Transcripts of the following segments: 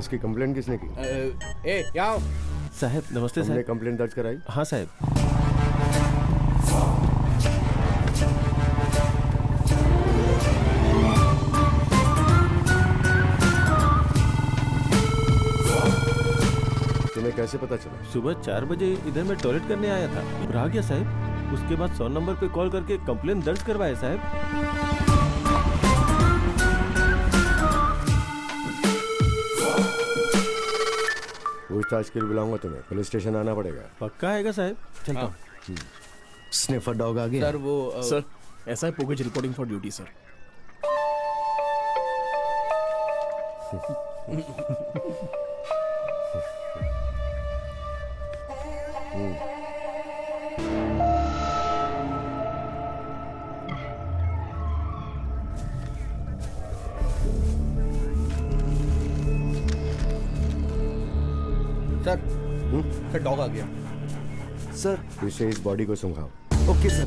इसकी कंप्लेंट किसने की? क्या साहब नमस्ते हमने साहब। कंप्लेंट दर्ज कराई। हाँ साहब। तुम्हें कैसे पता चला? सुबह 4 बजे इधर मैं टॉयलेट करने आया था, घबरा गया साहब। उसके बाद 100 नंबर पे कॉल करके कंप्लेंट दर्ज करवाया साहब। पूछताछ के लिए बुलाऊंगा तुम्हें, पुलिस स्टेशन आना पड़ेगा। पक्का आएगा साहब, चलता हूँ। स्निफर डॉग आ गया। सर वो सर ऐसा है पोगेज reporting for duty sir. Sir dog आ गया। सर इसे इस बॉडी को सुंघाओ। Okay sir.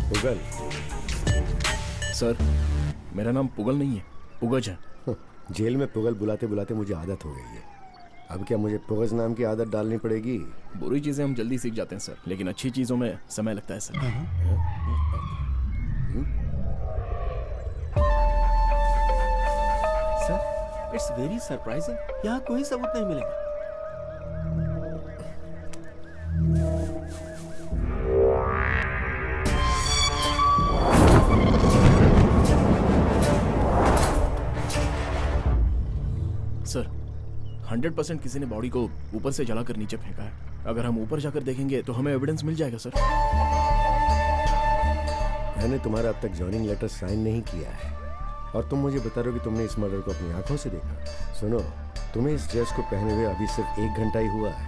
पुगल। सर मेरा नाम पुगल नहीं है, पुगज है। जेल में पुगल बुलाते बुलाते मुझे आदत हो गई है। अब क्या मुझे पुगज नाम की आदत डालनी पड़ेगी? बुरी चीजें हम जल्दी सीख जाते हैं सर, लेकिन अच्छी चीजों में समय लगता है sir. Sir it's very surprising, यहाँ कोई सबूत नहीं मिलेगा। सर 100% किसी ने बॉडी को ऊपर से जलाकर नीचे फेंका है। अगर हम ऊपर जाकर देखेंगे तो हमें एविडेंस मिल जाएगा सर। मैंने तुम्हारा अब तक जॉइनिंग लेटर साइन नहीं किया है और तुम मुझे बता रहे हो कि तुमने इस मर्डर को अपनी आंखों से देखा। सुनो, तुम्हें इस ड्रेस को पहने हुए अभी सिर्फ 1 घंटा ही हुआ है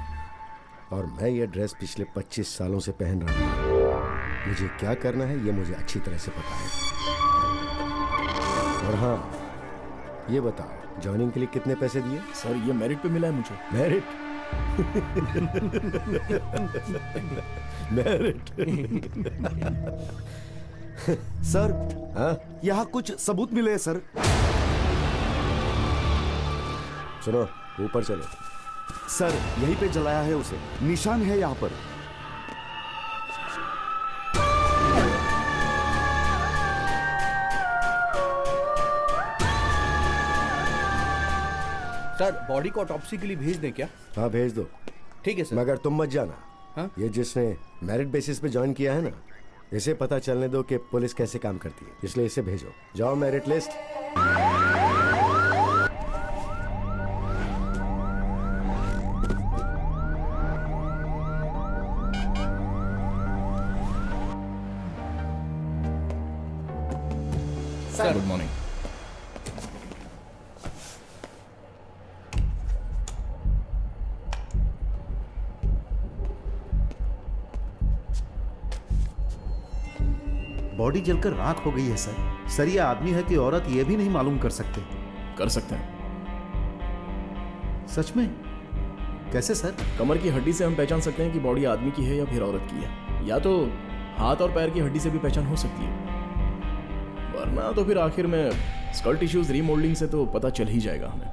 और मैं ये ड्रेस पिछले 25 सालों से पहन रहा हूँ। मुझे क्या करना है ये मुझे अच्छी तरह से पता है। और हाँ, ये बताओ जॉइनिंग के लिए कितने पैसे दिए? सर ये मेरिट पे मिला है मुझे। मेरिट? मेरिट? सर हाँ? यहाँ कुछ सबूत मिले हैं सर। सुनो, ऊपर चलो। सर यहीं पे जलाया है उसे, निशान है यहाँ पर। सर बॉडी को ऑटोप्सी के लिए भेज दें क्या? हाँ भेज दो। ठीक है सर। मगर तुम मत जाना। हाँ? ये जिसने मेरिट बेसिस पे ज्वाइन किया है ना, इसे पता चलने दो कि पुलिस कैसे काम करती है, इसलिए इसे भेजो। जाओ merit list. Sir good morning. Body जलकर राख हो गई है सर। सर ये आदमी है कि औरत ये भी नहीं मालूम कर सकते। कर सकते हैं। सच में? कैसे सर? कमर की हड्डी से हम पहचान सकते हैं कि बॉडी आदमी की है या फिर औरत की है, या तो हाथ और पैर की हड्डी से भी पहचान हो सकती है, वरना तो फिर आखिर में स्कल टिश्यूज रीमोल्डिंग से तो पता चल ही जाएगा हमें।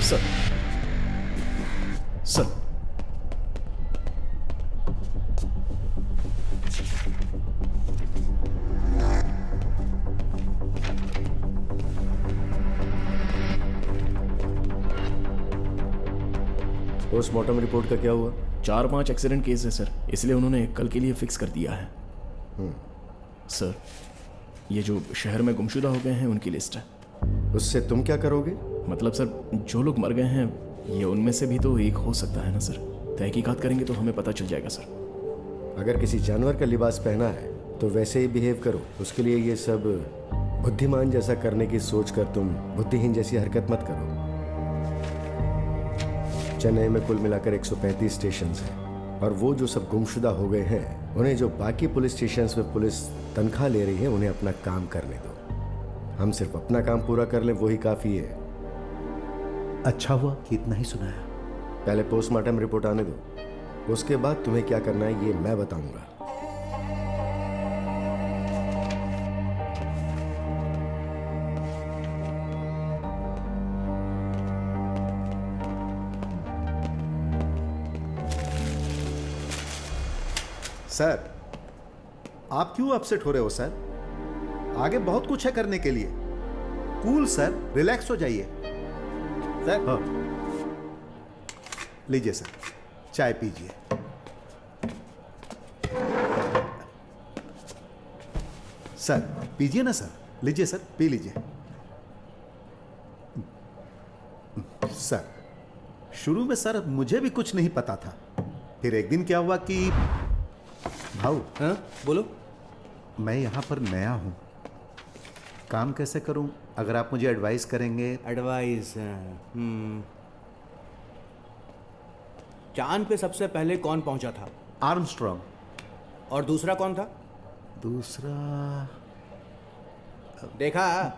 सर सर पोस्टमार्टम रिपोर्ट का क्या हुआ? 4-5 एक्सीडेंट केस है सर, इसलिए उन्होंने कल के लिए फिक्स कर दिया है। सर ये जो शहर में गुमशुदा हो गए हैं उनकी लिस्ट है। उससे तुम क्या करोगे? मतलब सर जो लोग मर गए हैं ये उनमें से भी तो एक हो सकता है ना सर। तहकीकात करेंगे तो हमें पता चल जाएगा सर। अगर किसी जानवर का लिबास पहना है तो वैसे ही बिहेव करो। उसके लिए ये सब बुद्धिमान जैसा करने की सोच कर तुम बुद्धिहीन जैसी हरकत मत करो। चेन्नई में कुल मिलाकर 135 स्टेशन हैं और वो जो सब गुमशुदा हो गए हैं उन्हें जो बाकी पुलिस स्टेशन में पुलिस तनख्वाह ले रही है उन्हें अपना काम करने दो। हम सिर्फ अपना काम पूरा कर लें वही काफ़ी है। अच्छा हुआ कि इतना ही सुनाया। पहले पोस्टमार्टम रिपोर्ट आने दो, उसके बाद तुम्हें क्या करना है ये मैं बताऊंगा। सर, आप क्यों अपसेट हो रहे हो सर? आगे बहुत कुछ है करने के लिए। कूल सर, रिलैक्स हो जाइए। सर हाँ, लीजिए सर, चाय पीजिए। सर पीजिए ना सर, लीजिए सर, पी लीजिए। सर, शुरू में सर मुझे भी कुछ नहीं पता था। फिर एक दिन क्या हुआ कि भाऊ, हाँ बोलो। मैं यहाँ पर नया हूँ, काम कैसे करूँ? अगर आप मुझे एडवाइस करेंगे। एडवाइस। चांद पे सबसे पहले कौन पहुंचा था? आर्मस्ट्रॉन्ग। और दूसरा कौन था? दूसरा देखा,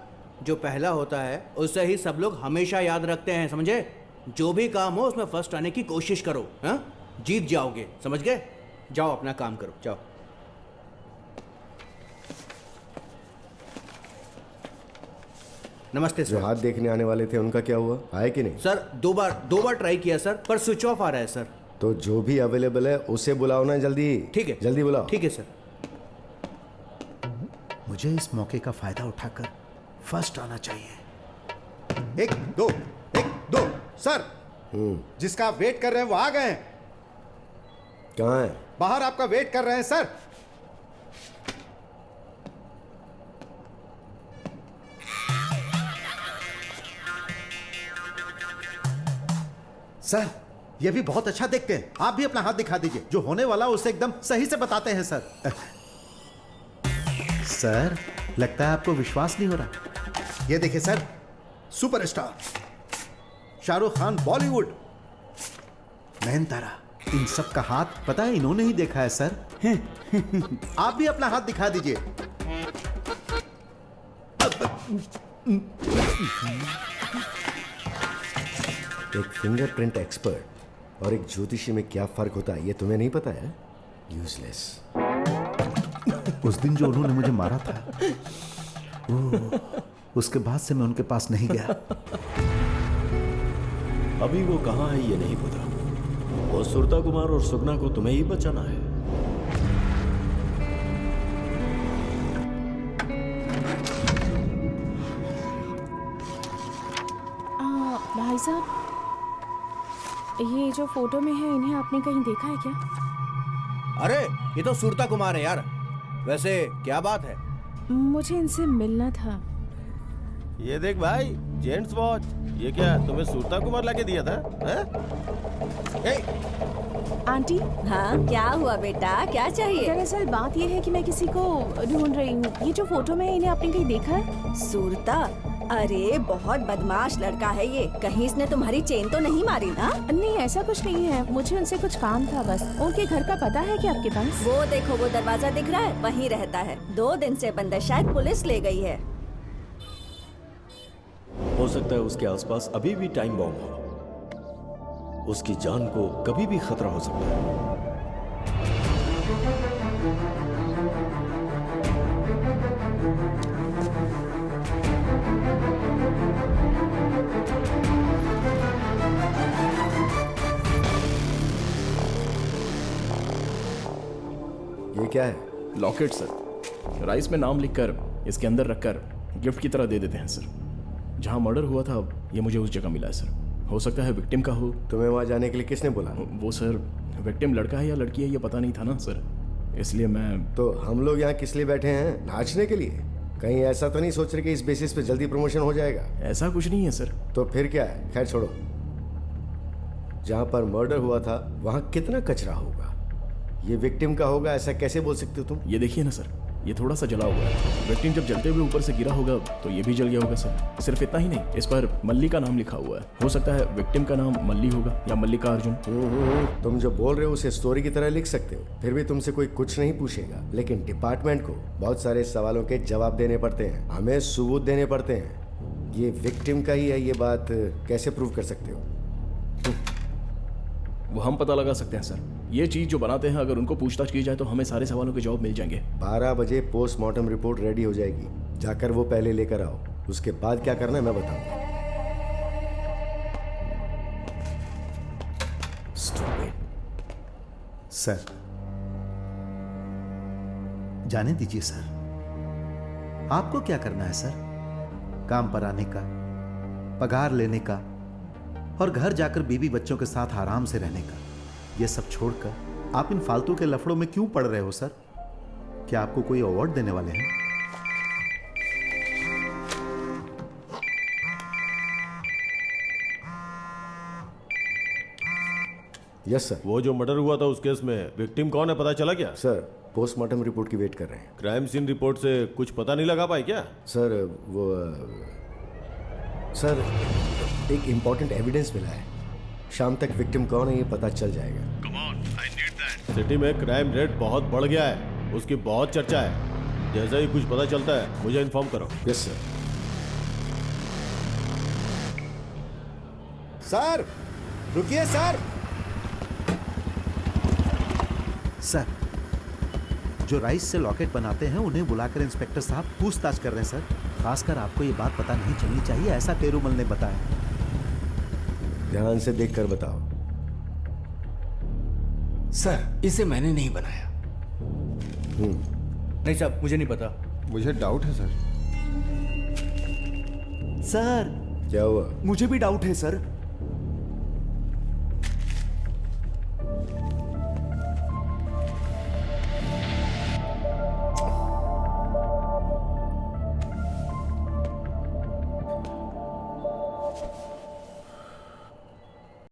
जो पहला होता है उससे ही सब लोग हमेशा याद रखते हैं, समझे? जो भी काम हो उसमें फर्स्ट आने की कोशिश करो, हाँ? जीत जाओगे, समझ गए? जाओ अपना काम करो, जाओ। नमस्ते जो सर। हाथ देखने आने वाले थे उनका क्या हुआ, आए कि नहीं? सर दो बार ट्राई किया सर, पर स्विच ऑफ आ रहा है सर। तो जो भी अवेलेबल है उसे बुलाओ ना जल्दी। ठीक है, जल्दी बुलाओ। ठीक है सर। मुझे इस मौके का फायदा उठाकर फर्स्ट आना चाहिए। एक दो सर, जिसका आप वेट कर रहे हैं वो आ गए हैं। कहाँ है? बाहर आपका वेट कर रहे हैं सर। सर, ये भी बहुत अच्छा देखते हैं। आप भी अपना हाथ दिखा दीजिए। जो होने वाला उसे एकदम सही से बताते हैं सर। सर, लगता है आपको विश्वास नहीं हो रहा। ये देखिए सर, सुपरस्टार शाहरुख खान, बॉलीवुड, नयनतारा, इन सब का हाथ पता है इन्होंने ही देखा है सर। आप भी अपना हाथ दिखा दीजिए। एक फिंगरप्रिंट एक्सपर्ट और एक ज्योतिषी में क्या फर्क होता है ये तुम्हें नहीं पता है? यूजलेस। उस दिन जो उन्होंने मुझे मारा था, उसके बाद से मैं उनके पास नहीं गया। अभी वो कहाँ है ये नहीं पता। वो सुरता कुमार और सुगना को तुम्हें ही बचाना है। भाई साहब, ये जो फोटो में है इन्हें आपने कहीं देखा है क्या? अरे ये तो सुरता कुमार है यार। वैसे क्या बात है? मुझे इनसे मिलना था। ये देख भाई, जेंट्स वॉच। ये क्या तुम्हें सुरता कुमार लाके दिया था? आंटी, हाँ, क्या हुआ बेटा, क्या चाहिए? दरअसल बात ये है कि मैं किसी को ढूंढ रही हूँ। ये जो फोटो में है इन्हें आपने कहीं देखा है? सूरता? अरे बहुत बदमाश लड़का है ये। कहीं इसने तुम्हारी चेन तो नहीं मारी ना? नहीं, ऐसा कुछ नहीं है। मुझे उनसे कुछ काम था बस। उनके घर का पता है क्या आपके पास? वो देखो, वो दरवाजा दिख रहा है, वहीं रहता है। 2 दिन से बंद है, शायद पुलिस ले गई है। हो सकता है उसके आसपास अभी भी टाइम बॉम्ब हो। उसकी जान को कभी भी खतरा हो सकता है। ये क्या है? लॉकेट सर, राइस में नाम लिखकर इसके अंदर रखकर गिफ्ट की तरह दे देते हैं सर। जहाँ मर्डर हुआ था ये मुझे उस जगह मिला है सर। हो सकता है विक्टिम का हो। तुम्हें वहां जाने के लिए किसने बोला? वो सर, विक्टिम लड़का है या लड़की है ये पता नहीं था ना सर, इसलिए मैं। तो हम लोग यहाँ किस लिए बैठे हैं? नाचने के लिए? कहीं ऐसा तो नहीं सोच रहे कि इस बेसिस पे जल्दी प्रमोशन हो जाएगा? ऐसा कुछ नहीं है सर। तो फिर क्या है? खैर छोड़ो। जहाँ पर मर्डर हुआ था वहाँ कितना कचरा होगा? ये विक्टिम का होगा ऐसा कैसे बोल सकते हो तुम? ये देखिए ना सर, ये थोड़ा सा जला हुआ है। विक्टिम जब जलते हुए ऊपर से गिरा होगा तो ये भी जल गया होगा सर। सिर्फ इतना ही नहीं, इस पर मल्ली का नाम लिखा हुआ है। हो सकता है विक्टिम का नाम मल्ली होगा या मल्लिका अर्जुन। तुम जो बोल रहे हो उसे स्टोरी की तरह लिख सकते हो, फिर भी तुमसे कोई कुछ नहीं पूछेगा। लेकिन डिपार्टमेंट को बहुत सारे सवालों के जवाब देने पड़ते हैं, हमें सबूत देने पड़ते हैं। ये विक्टिम का ही है, ये बात कैसे प्रूव कर सकते हो? वो हम पता लगा सकते हैं सर। ये चीज जो बनाते हैं, अगर उनको पूछताछ की जाए तो हमें सारे सवालों के जवाब मिल जाएंगे। 12 बजे पोस्टमार्टम रिपोर्ट रेडी हो जाएगी, जाकर वो पहले लेकर आओ। उसके बाद क्या करना है मैं बताऊंगा। सर, जाने दीजिए सर। आपको क्या करना है सर? काम पर आने का, पगार लेने का और घर जाकर बीवी बच्चों के साथ आराम से रहने का। ये सब छोड़कर आप इन फालतू के लफड़ों में क्यों पड़ रहे हो सर? क्या आपको कोई अवार्ड देने वाले हैं? Yes sir. वो जो मर्डर हुआ था उस केस में विक्टिम कौन है, पता चला क्या? सर पोस्टमार्टम रिपोर्ट की वेट कर रहे हैं। क्राइम सीन रिपोर्ट से कुछ पता नहीं लगा पाए क्या? सर वो सर एक इम्पोर्टेंट एविडेंस मिला है। शाम तक विक्टिम कौन है ये पता चल जाएगा। सिटी में क्राइम रेट बहुत बढ़ गया है, उसकी बहुत चर्चा है। जैसा ही कुछ पता चलता है मुझे इन्फॉर्म करो। Yes sir. सर रुकिए सर। सर जो राइस से लॉकेट बनाते हैं उन्हें बुलाकर इंस्पेक्टर साहब पूछताछ कर रहे हैं सर। खासकर आपको ये बात पता नहीं चलनी चाहिए, ऐसा पेरूमल ने बताया। ध्यान से देखकर बताओ। सर इसे मैंने नहीं बनाया। नहीं साहब, मुझे नहीं पता। मुझे डाउट है सर। सर क्या हुआ? मुझे भी डाउट है सर।